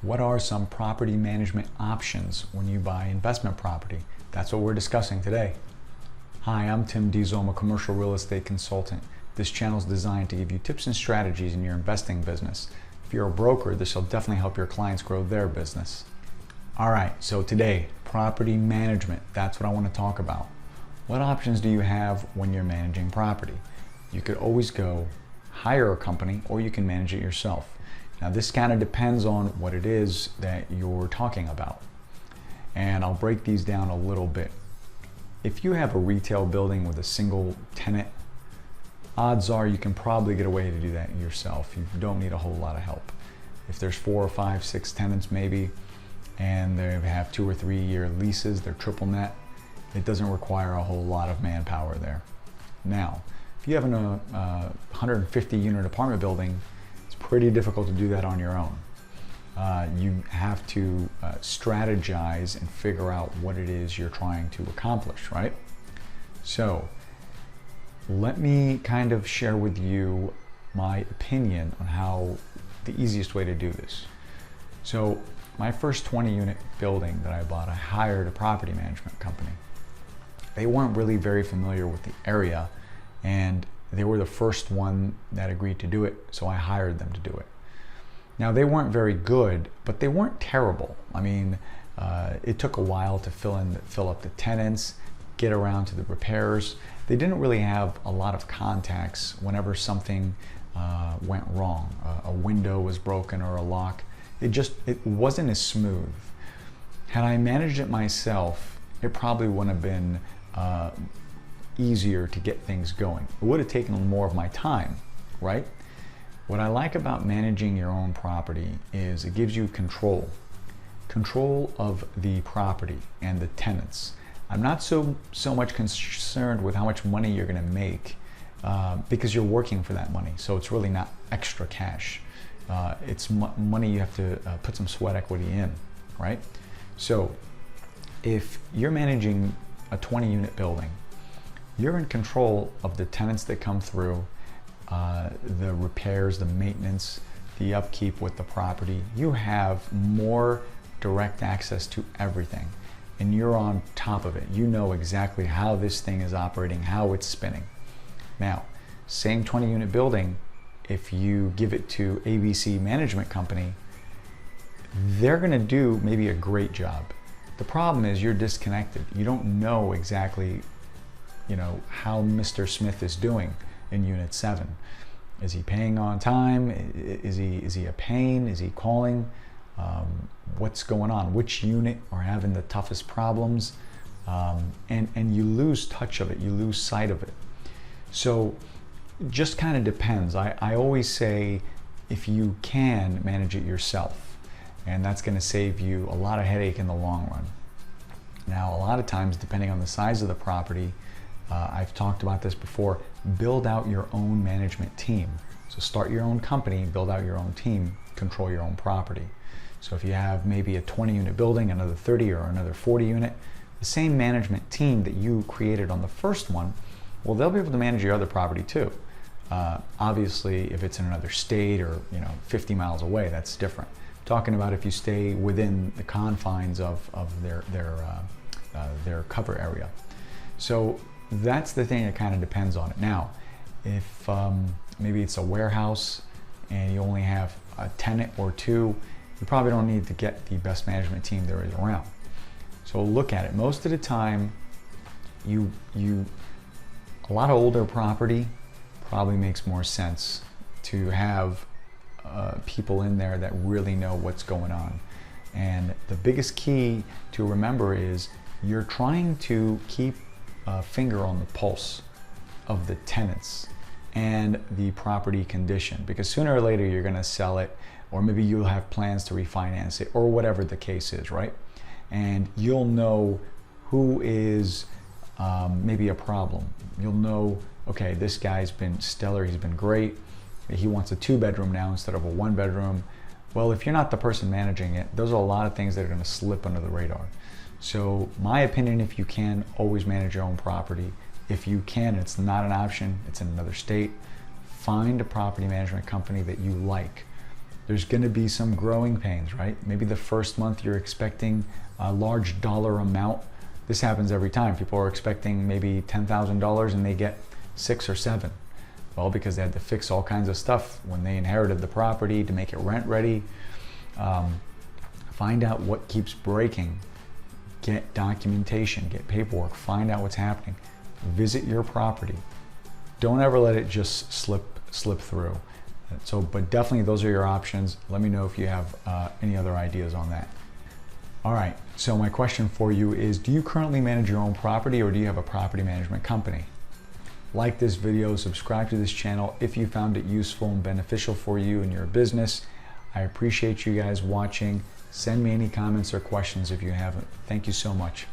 What are some property management options when you buy investment property? That's what we're discussing today. Hi, I'm Tim Diesel. I'm a commercial real estate consultant. This channel is designed to give you tips and strategies in your investing business. If you're a broker, this will definitely help your clients grow their business. All right, so today, property management. That's what I want to talk about. What options do you have when you're managing property? You could always go hire a company, or you can manage it yourself. Now this kind of depends on what it is that you're talking about. And I'll break these down a little bit. If you have a retail building with a single tenant, odds are you can probably get away to do that yourself. You don't need a whole lot of help. If there's 4 or 5, 6 tenants maybe, and they have 2 or 3 year leases, they're triple net, it doesn't require a whole lot of manpower there. Now, if you have a 150 unit apartment building, it's pretty difficult to do that on your own. You have to strategize and figure out what it is you're trying to accomplish, right? So let me kind of share with you my opinion on how the easiest way to do this. So my first 20 unit building that I bought, I hired a property management company. They weren't really very familiar with the area, and they were the first one that agreed to do it, so I hired them to do it. Now they weren't very good, but they weren't terrible. I mean, it took a while to fill up the tenants, get around to the repairs. They didn't really have a lot of contacts whenever something went wrong. A window was broken or a lock. It wasn't as smooth. Had I managed it myself, it probably wouldn't have been easier to get things going. It would have taken more of my time, right? What I like about managing your own property is it gives you control of the property and the tenants. I'm not so much concerned with how much money you're going to make because you're working for that money. So it's really not extra cash. It's money you have to put some sweat equity in, right? So if you're managing a 20 unit building, you're in control of the tenants that come through, the repairs, the maintenance, the upkeep with the property. You have more direct access to everything, and you're on top of it. You know exactly how this thing is operating, how it's spinning. Now, same 20 unit building, if you give it to ABC Management Company, they're gonna do maybe a great job. The problem is you're disconnected. You don't know exactly, how Mr. Smith is doing in Unit 7. Is he paying on time? Is he a pain? Is he calling? What's going on? Which unit are having the toughest problems? And you lose touch of it. You lose sight of it. So just kind of depends. I always say if you can manage it yourself, and that's going to save you a lot of headache in the long run. Now, a lot of times, depending on the size of the property, I've talked about this before, build out your own management team. So start your own company, build out your own team, control your own property. So if you have maybe a 20 unit building, another 30 or another 40 unit, the same management team that you created on the first one, well, they'll be able to manage your other property too. Obviously, if it's in another state or 50 miles away, that's different. I'm talking about if you stay within the confines of their cover area. So that's the thing that kind of depends on it. Now, if maybe it's a warehouse and you only have a tenant or two, you probably don't need to get the best management team there is around. So look at it. Most of the time, a lot of older property probably makes more sense to have people in there that really know what's going on. And the biggest key to remember is you're trying to keep a finger on the pulse of the tenants and the property condition, because sooner or later you're going to sell it, or maybe you'll have plans to refinance it, or whatever the case is, right? And you'll know who is maybe a problem. You'll know, okay, this guy's been stellar, he's been great, he wants a 2-bedroom now instead of a 1-bedroom. Well, if you're not the person managing it, those are a lot of things that are going to slip under the radar. So my opinion, if you can, always manage your own property. If you can, it's not an option, it's in another state, find a property management company that you like. There's going to be some growing pains, right? Maybe the first month you're expecting a large dollar amount. This happens every time. People are expecting maybe $10,000 and they get 6 or 7. Well, because they had to fix all kinds of stuff when they inherited the property to make it rent ready. Find out what keeps breaking. Get documentation, get paperwork, find out what's happening. Visit your property. Don't ever let it just slip through. So, but definitely those are your options. Let me know if you have any other ideas on that. All right, so my question for you is, do you currently manage your own property or do you have a property management company? Like this video, subscribe to this channel if you found it useful and beneficial for you and your business. I appreciate you guys watching. Send me any comments or questions if you haven't. Thank you so much.